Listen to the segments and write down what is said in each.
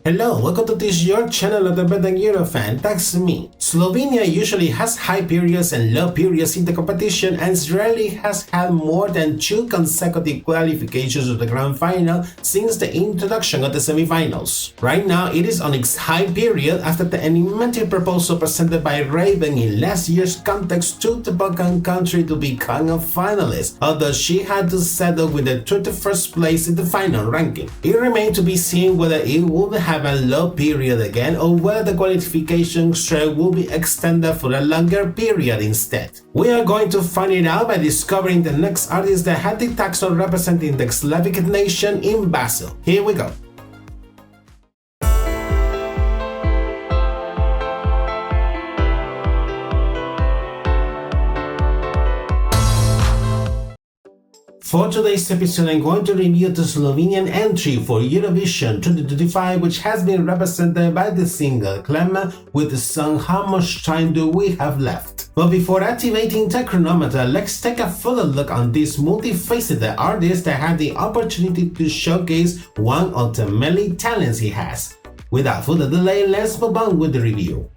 Hello, welcome to this your channel of the better Eurofan, that's me. Slovenia usually has high periods and low periods in the competition and rarely has had more than 2 consecutive qualifications to the grand final since the introduction of the semifinals. Right now, it is on its high period after the enigmatic proposal presented by Raven in last year's contest took the Balkan country to become a finalist, although she had to settle with the 21st place in the final ranking. It remains to be seen whether it will have a low period again or whether the qualification streak will be extended for a longer period instead. We are going to find it out by discovering the next artist that had the task of representing the Slavic nation in Basel. Here we go. For today's episode, I'm going to review the Slovenian entry for Eurovision 2025, which has been represented by the singer Klemen with the song How Much Time Do We Have Left? But before activating the chronometer, let's take a further look on this multifaceted artist that had the opportunity to showcase one of the many talents he has. Without further delay, let's move on with the review.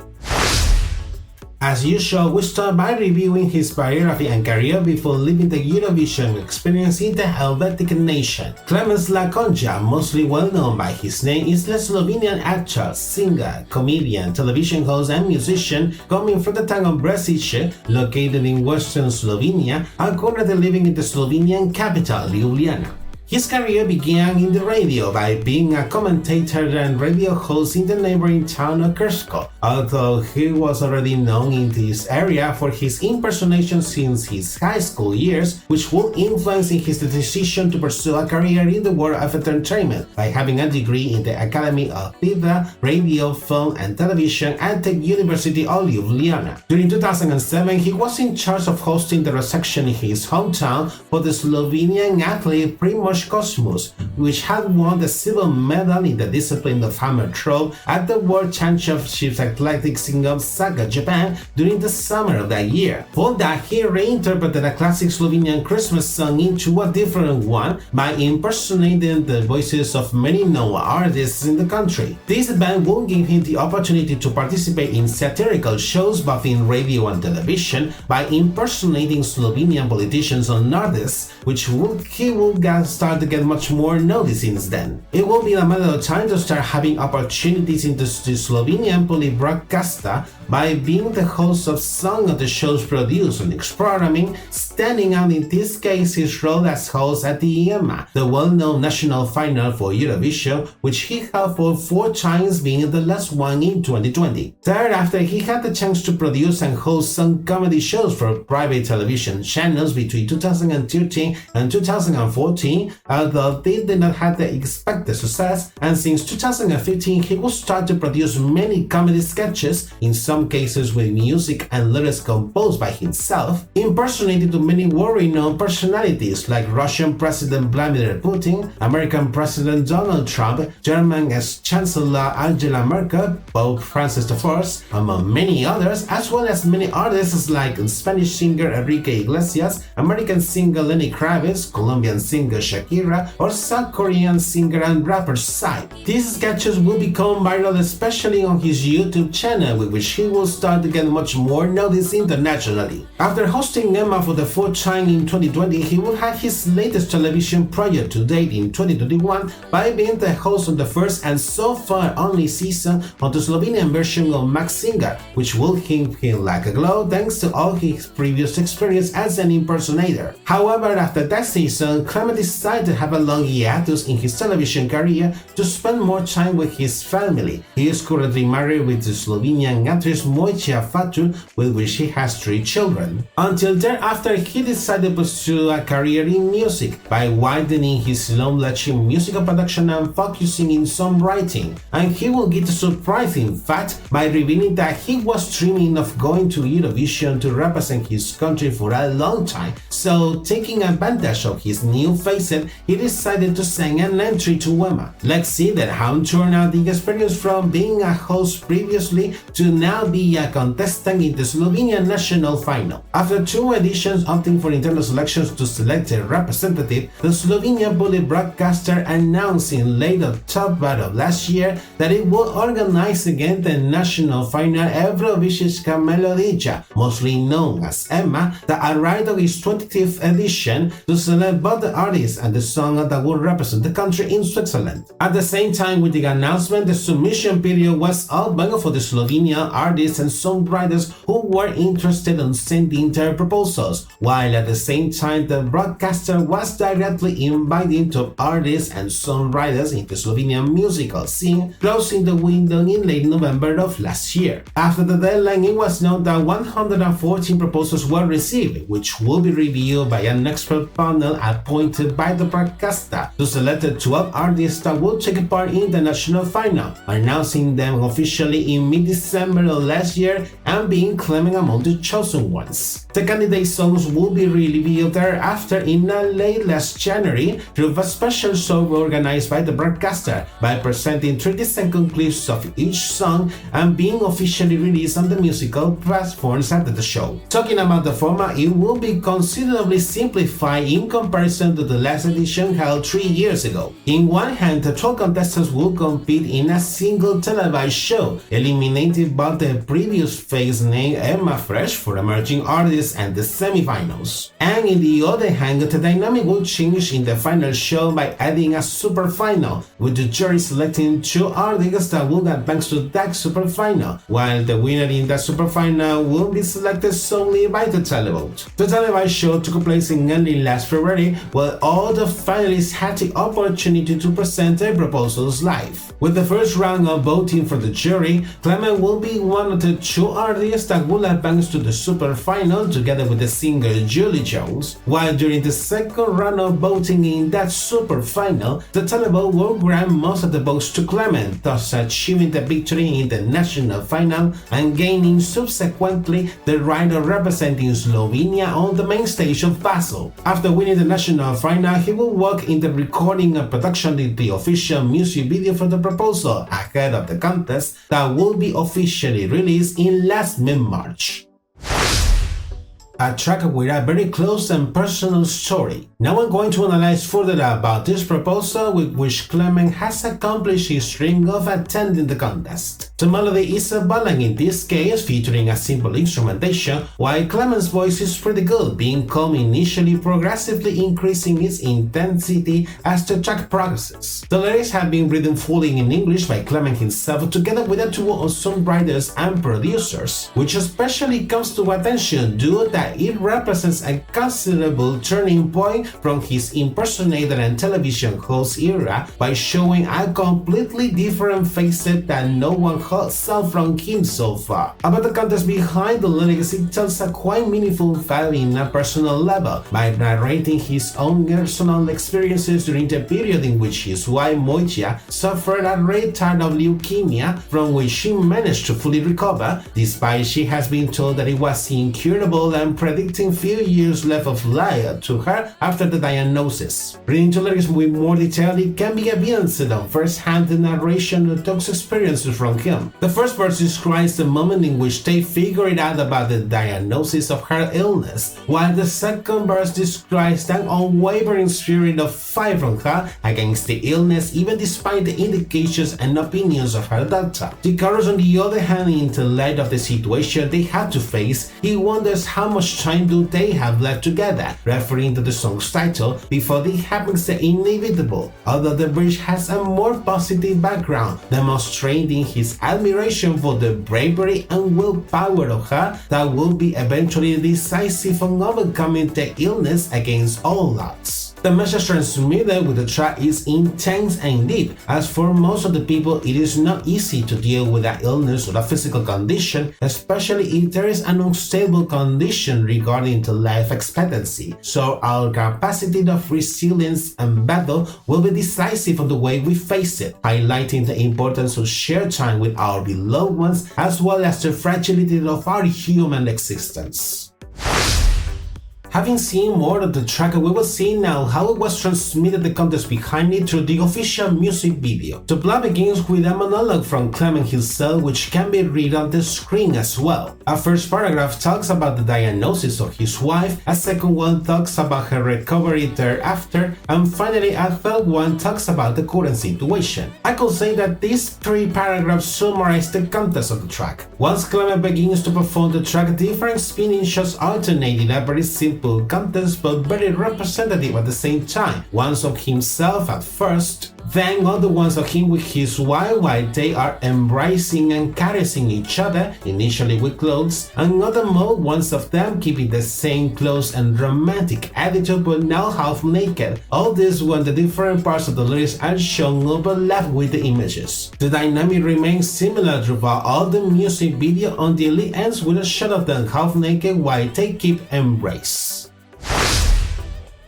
As usual, we start by reviewing his biography and career before leaving the Eurovision experience in the Helvetic nation. Klemen Slakonja, mostly well known by his name, is a Slovenian actor, singer, comedian, television host and musician coming from the town of Bresice, located in western Slovenia, and currently living in the Slovenian capital, Ljubljana. His career began in the radio by being a commentator and radio host in the neighboring town of Krško, although he was already known in this area for his impersonation since his high school years, which would influence his decision to pursue a career in the world of entertainment by having a degree in the Academy of Theatre, Radio, Film and Television at the University of Ljubljana. During 2007, he was in charge of hosting the reception in his hometown for the Slovenian athlete Primož Kosmus, which had won the silver medal in the discipline of hammer throw at the World Championships Athletics in Osaka, Japan during the summer of that year. For that, he reinterpreted a classic Slovenian Christmas song into a different one by impersonating the voices of many known artists in the country. This event will give him the opportunity to participate in satirical shows both in radio and television by impersonating Slovenian politicians and artists, which he will start to get much more notice since then. It will be a matter of time to start having opportunities in the Slovenian public broadcaster by being the host of some of the shows produced on its programming, standing out in this case his role as host at the EMA, the well-known national final for Eurovision, which he held for 4 times, being the last one in 2020. Thereafter, he had the chance to produce and host some comedy shows for private television channels between 2013 and 2014, although they did not have the expected success, and since 2015 he would start to produce many comedy sketches, in some cases with music and lyrics composed by himself, impersonating to many world-renowned personalities like Russian President Vladimir Putin, American President Donald Trump, German ex-Chancellor Angela Merkel, Pope Francis I, among many others, as well as many artists like Spanish singer Enrique Iglesias, American singer Lenny Kravitz, Colombian singer Shakira, or South Korean singer and rapper Psy. These sketches will become viral, especially on his YouTube channel, with which he will start to get much more notice internationally. After hosting EMA for the 4th time in 2020, he will have his latest television project to date in 2021 by being the host of the first and so far only season of the Slovenian version of Max Singer, which will hit him like a glow thanks to all his previous experience as an impersonator. However, after that season, Klemen decided to have a long hiatus in his television career to spend more time with his family. He is currently married with the Slovenian actress Mojca Fatur, with which he has 3 children. Until thereafter, he decided to pursue a career in music by widening his knowledge in musical production and focusing in songwriting. And he will get surprised, in fact, by revealing that he was dreaming of going to Eurovision to represent his country for a long time. So, taking a advantage of his new facet, he decided to send an entry to EMA. Let's see that how turned out the experience from being a host previously to now be a contestant in the Slovenian national final. After 2 editions opting for internal selections to select a representative, the Slovenian bully broadcaster announced in late October of last year that it will organize again the national final Eurovision Melodica, mostly known as EMA, that arrived on its 20th edition to select both the artists and the song that will represent the country in Switzerland. At the same time with the announcement, the submission period was open for the Slovenian artists and songwriters who were interested in sending their proposals, while at the same time the broadcaster was directly inviting top artists and songwriters in the Slovenian musical scene, closing the window in late November of last year. After the deadline, it was known that 114 proposals were received, which will be reviewed by an expert panel appointed by the broadcaster to select the 12 artists that will take part in the national final, announcing them officially in mid-December of last year and being Klemen among the chosen ones. The candidate songs will be revealed thereafter in late last January through a special show organized by the broadcaster by presenting 30-second clips of each song and being officially released on the musical platforms after the show. Talking about the format, it will be considerably simplified in comparison to the last edition held 3 years ago. In one hand, the 12 contestants will compete in a single televised show, eliminating both the previous phase named Emma Fresh for emerging artists and the semi-finals. And in the other hand, the dynamic will change in the final show by adding a super final, with the jury selecting 2 artists that will advance to that super final, while the winner in that super final will be selected solely by the televote. The televised show took place in early last February, where all the finalists had the opportunity to present their proposals live. With the first round of voting for the jury, Klemen will be one of the 2 artists that will advance to the super final together with the singer Julie Jones, while during the second round of voting in that super final, the televote will grant most of the votes to Klemen, thus achieving the victory in the national final and gaining subsequently the right of representing Slovenia on the main stage of Basel. After winning the national final, he will work in the recording and production of the official music video for the proposal ahead of the contest that will be officially released in last mid-March. A track with a very close and personal story. Now I'm going to analyze further about this proposal with which Klemen has accomplished his dream of attending the contest. The melody is a ballad in this case, featuring a simple instrumentation, while Klemen's voice is pretty good, being calm initially, progressively increasing its intensity as the track progresses. The lyrics have been written fully in English by Klemen himself together with a duo of songwriters and producers, which especially comes to attention due to that it represents a considerable turning point from his impersonator and television host era by showing a completely different facet that no one saw from him so far. About the context behind the lyrics, it tells a quite meaningful tale in a personal level by narrating his own personal experiences during the period in which his wife Moitia suffered a rare type of leukemia from which she managed to fully recover, despite she has been told that it was incurable and predicting few years left of life to her after the diagnosis. Reading the lyrics with more detail, it can be evidenced on first-hand the narration of those experiences from him. The first verse describes the moment in which they figured out about the diagnosis of her illness, while the second verse describes an unwavering spirit of fight from her against the illness even despite the indications and opinions of her doctor. The chorus, on the other hand, in the light of the situation they had to face, he wonders how much time do they have left together, referring to the song's title, before it happens the inevitable, although the bridge has a more positive background, demonstrating his admiration for the bravery and willpower of her that will be eventually decisive in overcoming the illness against all odds. The message transmitted with the track is intense and deep, as for most of the people it is not easy to deal with an illness or a physical condition, especially if there is an unstable condition regarding the life expectancy. So our capacity of resilience and battle will be decisive of the way we face it, highlighting the importance of shared time with our beloved ones as well as the fragility of our human existence. Having seen more of the track, we will see now how it was transmitted, the context behind it through the official music video. The plot begins with a monologue from Klemen himself, which can be read on the screen as well. A first paragraph talks about the diagnosis of his wife, a second one talks about her recovery thereafter, and finally a third one talks about the current situation. I could say that these three paragraphs summarize the context of the track. Once Klemen begins to perform the track, different spinning shots alternate in a very simple context but very representative at the same time. Ones of himself at first, then other ones of him with his wife while they are embracing and caressing each other, initially with clothes, and other more ones of them keeping the same close and romantic attitude but now half naked. All this when the different parts of the lyrics are shown overlap with the images. The dynamic remains similar throughout all the music video until it ends with a shot of them half naked while they keep embrace.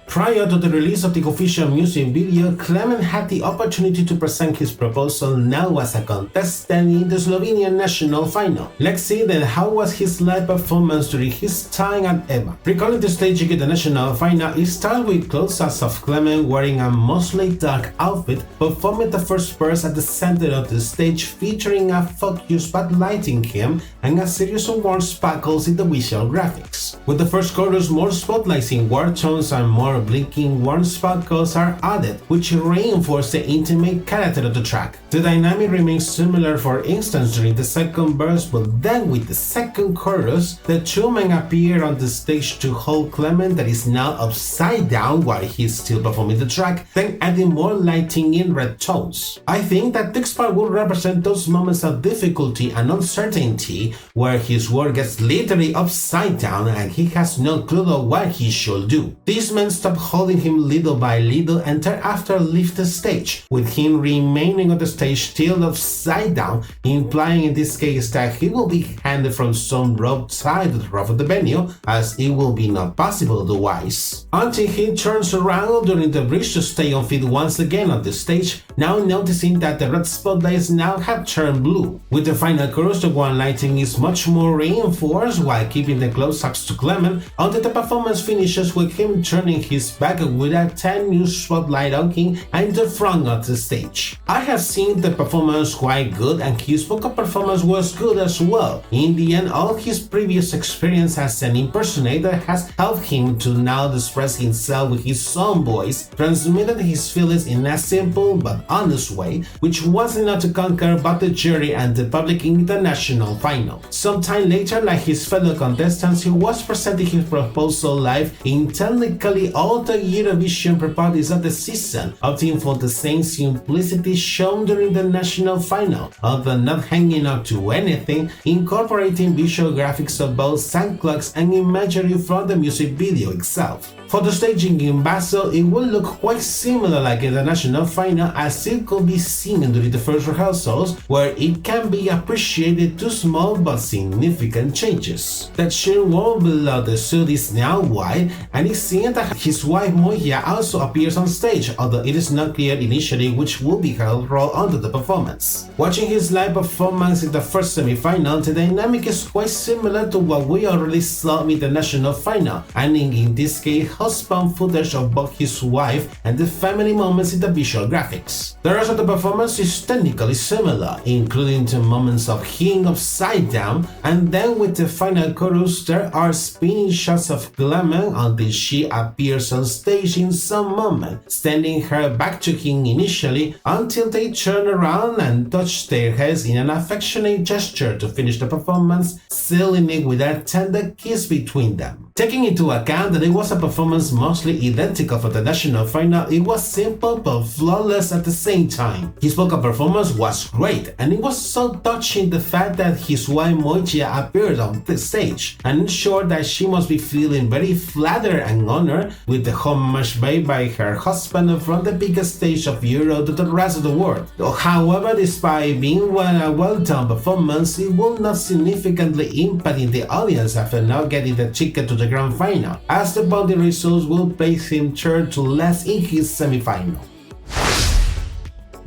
Prior to the release of the official music video, Klemen had the opportunity to present his proposal now as a contestant in the Slovenian national final. Let's see then how was his live performance during his time at EVA. Recalling the staging at the national final, it started with close-ups of Klemen wearing a mostly dark outfit, performing the first verse at the center of the stage featuring a focus spotlighting him and a series of warm sparkles in the visual graphics. With the first chorus, more spotlights in warm tones and more blinking warm sparkles are added, which reinforce the intimate character of the track. The dynamic remains similar, for instance during the second verse, but then with the second chorus, the two men appear on the stage to hold Klemen that is now upside down while he's still performing the track, then adding more lighting in red tones. I think that this part will represent those moments of difficulty and uncertainty where his world gets literally upside down and he has no clue of what he should do. These men stop holding him little by little and thereafter leave the stage, with him remaining on the stage still upside down, implying in this case that he will be handed from some rope tied to the roof of the venue, as it will be not possible otherwise. Until he turns around during the bridge to stay on feet once again on the stage, now noticing that the red spotlights now have turned blue. With the final chorus, the one lighting is much more reinforced while keeping the close-ups to Klemen until the performance finishes with him turning his back with a 10 new spotlight on him and the front of the stage. I have seen the performance quite good and his vocal performance was good as well. In the end, all his previous experience as an impersonator has helped him to now express himself with his own voice, transmitted his feelings in a simple but honest way, which was enough to conquer both the jury and the public in the national final. Sometime later, like his fellow contestants, he was presenting his proposal live in technically all the Eurovision parties of the season, opting for the same simplicity shown during the national final, although not hanging up to anything, incorporating visual graphics of both sound clocks and imagery from the music video itself. For the staging in Basel, it will look quite similar like in the national final, as it could be seen during the first rehearsals, where it can be appreciated two small but significant changes. The sheer wall below the suit is now white, and it's seen that his wife Moya also appears on stage, although it is not clear initially which will be her role under the performance. Watching his live performance in the first semi-final, the dynamic is quite similar to what we already saw in the national final, and in this case husband footage of both his wife and the family moments in the visual graphics. The rest of the performance is technically similar, including the moments of him upside down, and then with the final chorus there are spinning shots of Klemen until she appears on stage in some moment, standing her back to him initially until they turn around and touch their heads in an affectionate gesture to finish the performance, sealing it with a tender kiss between them. Taking into account that it was a performance mostly identical for the national final, it was simple but flawless at the same time. His vocal performance was great, and it was so touching the fact that his wife Moja appeared on the stage, and ensured that she must be feeling very flattered and honored with the homage made by her husband from the biggest stage of Euro to the rest of the world. However, despite being a well-done performance, it will not significantly impact in the audience after not getting the ticket to the grand final, as the body results will place him third to last in his semi-final.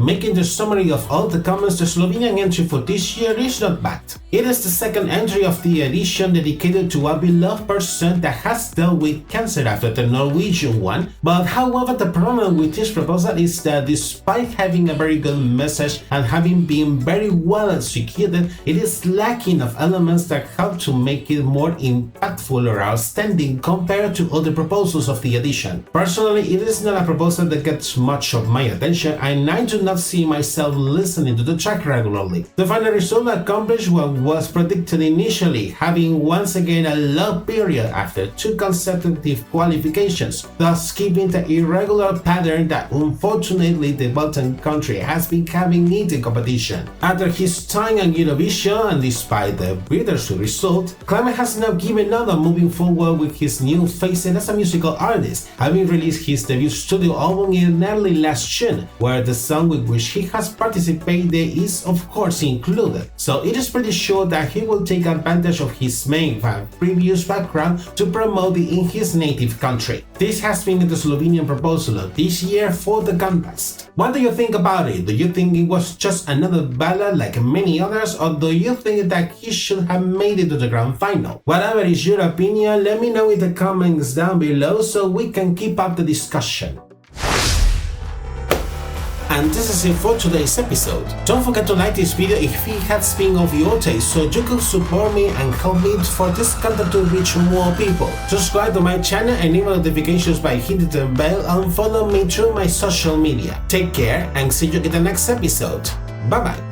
Making the summary of all the comments, the Slovenian entry for this year is not bad. It is the second entry of the edition dedicated to a beloved person that has dealt with cancer after the Norwegian one, but however the problem with this proposal is that despite having a very good message and having been very well executed, it is lacking of elements that help to make it more impactful or outstanding compared to other proposals of the edition. Personally, it is not a proposal that gets much of my attention, and I do not see myself listening to the track regularly. The final result accomplished what was predicted initially, having once again a low period after 2 consecutive qualifications, thus keeping the irregular pattern that unfortunately the Balkan country has been having in the competition. After his time on Eurovision, and despite the bittersweet result, Klemen has now given up on moving forward with his new facet as a musical artist, having released his debut studio album in early last June, where the song with which he has participated is of course included. So it is pretty sure that he will take advantage of his main and previous background to promote it in his native country. This has been the Slovenian proposal of this year for the contest. What do you think about it? Do you think it was just another ballad like many others, or do you think that he should have made it to the grand final? Whatever is your opinion, let me know in the comments down below so we can keep up the discussion. And this is it for today's episode. Don't forget to like this video if it has been of your taste so you can support me and help me for this content to reach more people. Subscribe to my channel and enable notifications by hitting the bell and follow me through my social media. Take care and see you in the next episode. Bye bye.